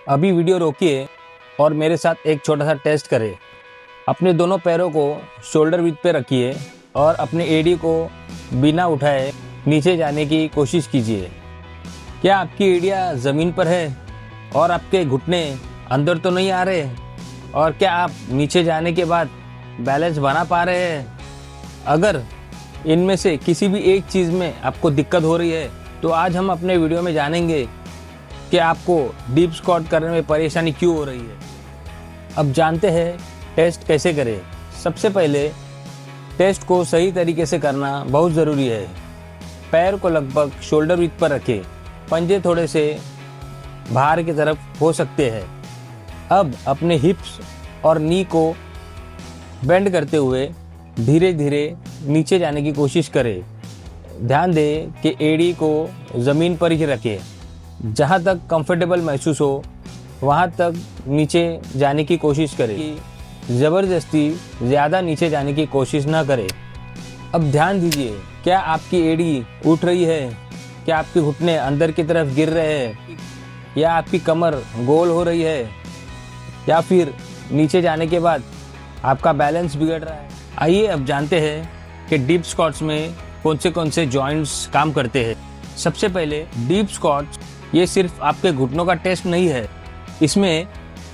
अभी वीडियो रोकिए और मेरे साथ एक छोटा सा टेस्ट करें। अपने दोनों पैरों को शोल्डर विड्थ पे रखिए और अपने एडी को बिना उठाए नीचे जाने की कोशिश कीजिए। क्या आपकी एड़ियाँ ज़मीन पर है और आपके घुटने अंदर तो नहीं आ रहे? और क्या आप नीचे जाने के बाद बैलेंस बना पा रहे हैं? अगर इनमें से किसी भी एक चीज़ में आपको दिक्कत हो रही है तो आज हम अपने वीडियो में जानेंगे कि आपको डीप स्क्वाट करने में परेशानी क्यों हो रही है। अब जानते हैं टेस्ट कैसे करें। सबसे पहले टेस्ट को सही तरीके से करना बहुत ज़रूरी है। पैर को लगभग शोल्डर विड्थ पर रखें, पंजे थोड़े से बाहर की तरफ हो सकते हैं। अब अपने हिप्स और नी को बेंड करते हुए धीरे धीरे नीचे जाने की कोशिश करें। ध्यान दें कि एड़ी को ज़मीन पर ही रखें। जहाँ तक कंफर्टेबल महसूस हो वहाँ तक नीचे जाने की कोशिश करें। ज़बरदस्ती ज़्यादा नीचे जाने की कोशिश ना करें। अब ध्यान दीजिए, क्या आपकी एड़ी उठ रही है? क्या आपके घुटने अंदर की तरफ गिर रहे हैं? या आपकी कमर गोल हो रही है? या फिर नीचे जाने के बाद आपका बैलेंस बिगड़ रहा है? आइए अब जानते हैं कि डीप स्क्वाट्स में कौन से जॉइंट्स काम करते हैं। सबसे पहले डीप स्क्वाट्स ये सिर्फ आपके घुटनों का टेस्ट नहीं है। इसमें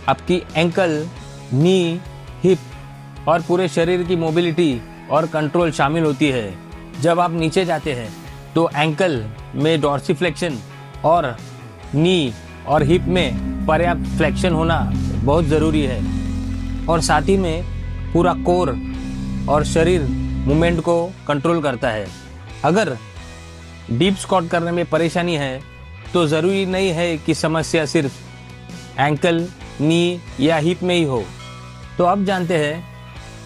आपकी एंकल, नी, हिप और पूरे शरीर की मोबिलिटी और कंट्रोल शामिल होती है। जब आप नीचे जाते हैं तो एंकल में डॉर्सिफ्लेक्शन और नी और हिप में पर्याप्त फ्लेक्शन होना बहुत ज़रूरी है। और साथ ही में पूरा कोर और शरीर मूवमेंट को कंट्रोल करता है। अगर डीप स्क्वाट करने में परेशानी है तो ज़रूरी नहीं है कि समस्या सिर्फ एंकल, नी या हिप में ही हो। तो अब जानते हैं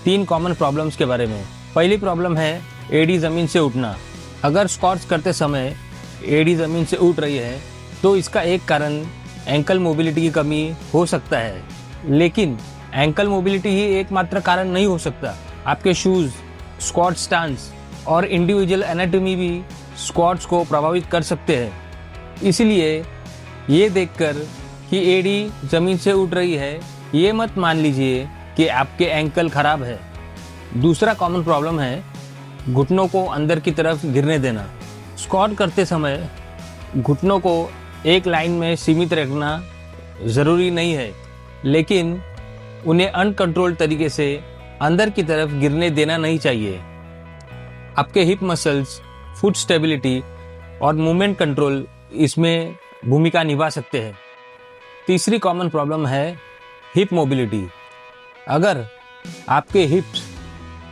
3 कॉमन प्रॉब्लम्स के बारे में। पहली प्रॉब्लम है एड़ी ज़मीन से उठना। अगर स्क्वाट्स करते समय एड़ी ज़मीन से उठ रही है तो इसका एक कारण एंकल मोबिलिटी की कमी हो सकता है। लेकिन एंकल मोबिलिटी ही एकमात्र कारण नहीं हो सकता। आपके शूज़, स्क्वाट स्टांस और इंडिविजुअल एनाटॉमी भी स्क्वाट्स को प्रभावित कर सकते हैं। इसलिए ये देखकर कि एड़ी ज़मीन से उठ रही है, ये मत मान लीजिए कि आपके एंकल खराब है। दूसरा कॉमन प्रॉब्लम है घुटनों को अंदर की तरफ गिरने देना। स्क्वाट करते समय घुटनों को एक लाइन में सीमित रखना ज़रूरी नहीं है, लेकिन उन्हें अनकंट्रोल्ड तरीके से अंदर की तरफ गिरने देना नहीं चाहिए। आपके हिप मसल्स, फुट स्टेबिलिटी और मूवमेंट कंट्रोल इसमें भूमिका निभा सकते हैं। तीसरी कॉमन प्रॉब्लम है हिप मोबिलिटी। अगर आपके हिप्स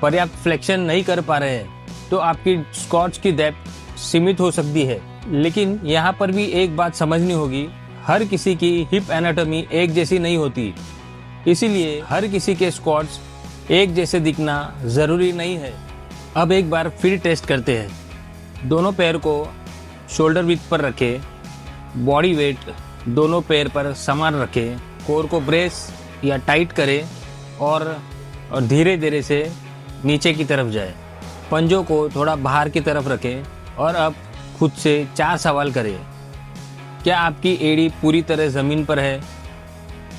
पर्याप्त फ्लेक्शन नहीं कर पा रहे हैं तो आपकी स्क्वाट्स की डेप्थ सीमित हो सकती है। लेकिन यहाँ पर भी एक बात समझनी होगी, हर किसी की हिप एनाटॉमी एक जैसी नहीं होती। इसीलिए हर किसी के स्क्वाट्स एक जैसे दिखना ज़रूरी नहीं है। अब एक बार फिर टेस्ट करते हैं। दोनों पैर को शोल्डर विड्थ पर रखें, बॉडी वेट दोनों पैर पर समान रखें, कोर को ब्रेस या टाइट करें और धीरे धीरे से नीचे की तरफ जाए। पंजों को थोड़ा बाहर की तरफ रखें और अब खुद से 4 सवाल करें। क्या आपकी एड़ी पूरी तरह ज़मीन पर है?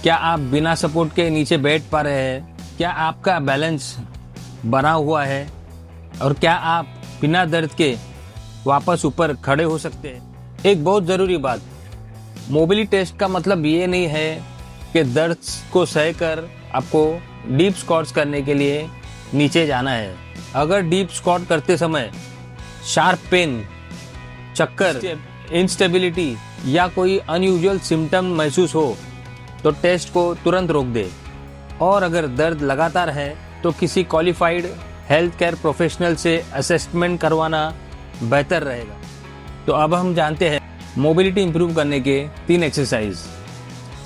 क्या आप बिना सपोर्ट के नीचे बैठ पा रहे हैं? क्या आपका बैलेंस बना हुआ है? और क्या आप बिना दर्द के वापस ऊपर खड़े हो सकते हैं? एक बहुत ज़रूरी बात, मोबिलिटी टेस्ट का मतलब ये नहीं है कि दर्द को सहकर आपको डीप स्क्वाट्स करने के लिए नीचे जाना है। अगर डीप स्क्वाट करते समय शार्प पेन, चक्कर, इंस्टेबिलिटी या कोई अनयूजुअल सिम्टम महसूस हो तो टेस्ट को तुरंत रोक दे। और अगर दर्द लगातार है तो किसी क्वालिफाइड हेल्थ केयर प्रोफेशनल से असेसमेंट करवाना बेहतर रहेगा। तो अब हम जानते हैं मोबिलिटी इंप्रूव करने के 3 एक्सरसाइज।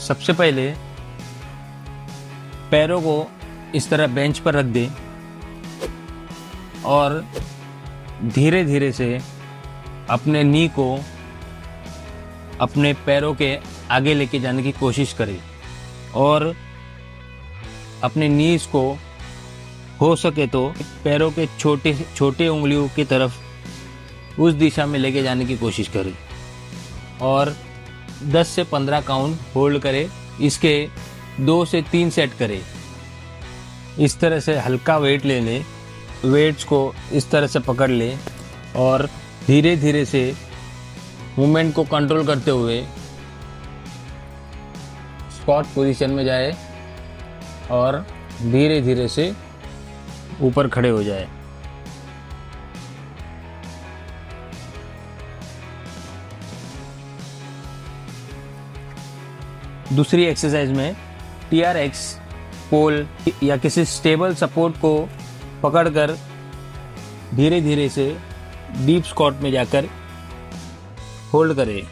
सबसे पहले पैरों को इस तरह बेंच पर रख दें और धीरे धीरे से अपने नी को अपने पैरों के आगे लेके जाने की कोशिश करें और अपने नीज को हो सके तो पैरों के छोटे छोटे उंगलियों की तरफ उस दिशा में लेके जाने की कोशिश करें और 10 से 15 काउंट होल्ड करें। इसके 2 से 3 सेट करें। इस तरह से हल्का वेट ले लें। वेट्स को इस तरह से पकड़ लें और धीरे धीरे से मूवमेंट को कंट्रोल करते हुए स्क्वाट पोजीशन में जाए और धीरे धीरे से ऊपर खड़े हो जाए। दूसरी एक्सरसाइज में TRX पोल या किसी स्टेबल सपोर्ट को पकड़कर धीरे धीरे से डीप स्क्वाट में जाकर होल्ड करें।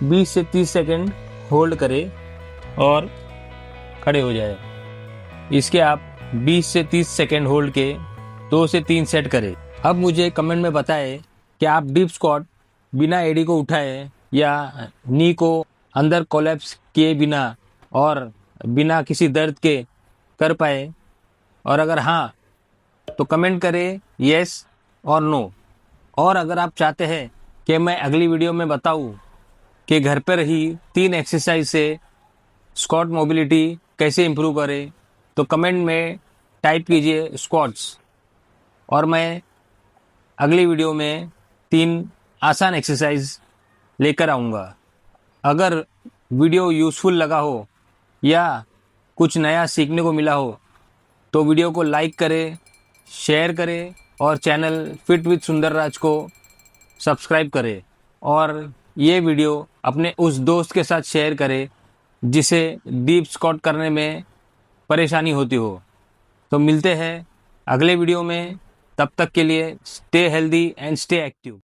20 से 30 सेकंड होल्ड करें और खड़े हो जाए। इसके आप 20 से 30 सेकंड होल्ड के 2 से 3 सेट करें। अब मुझे कमेंट में बताएं कि आप डीप स्क्वाट बिना एडी को उठाए या नी को अंदर कोलैप्स किए बिना और बिना किसी दर्द के कर पाए, और अगर हाँ तो कमेंट करें यस और नो। और अगर आप चाहते हैं कि मैं अगली वीडियो में बताऊं कि घर पर ही 3 एक्सरसाइज से स्क्वाट मोबिलिटी कैसे इंप्रूव करें, तो कमेंट में टाइप कीजिए स्क्वाट्स और मैं अगली वीडियो में 3 आसान एक्सरसाइज लेकर आऊँगा। अगर वीडियो यूज़फुल लगा हो या कुछ नया सीखने को मिला हो तो वीडियो को लाइक करें, शेयर करें और चैनल फिट विद सुंदर राज को सब्सक्राइब करें। और ये वीडियो अपने उस दोस्त के साथ शेयर करें जिसे डीप स्क्वाट करने में परेशानी होती हो। तो मिलते हैं अगले वीडियो में, तब तक के लिए stay healthy and stay active.